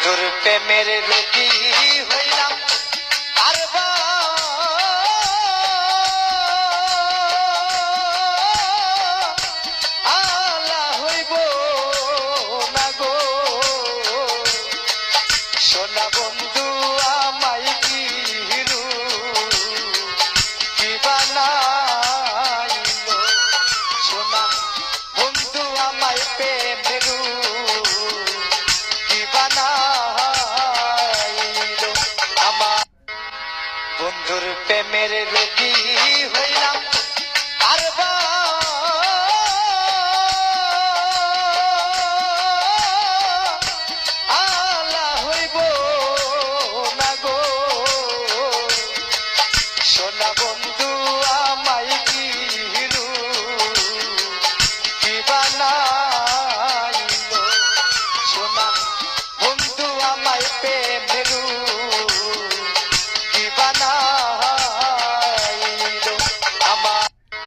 বন্ধুর প্রেমের রোগী হইলাম আলা হইব না গো সোনা বন্ধু আমায় কি বানাইল সোনা বন্ধু আমায় প্রেমের কি বানাইল আমার বন্ধুর প্রেমের রোগী হইলাম আলা হইব না গো সোনা বন্ধু আমায় কি বানাইল সোনা বন্ধু আমায়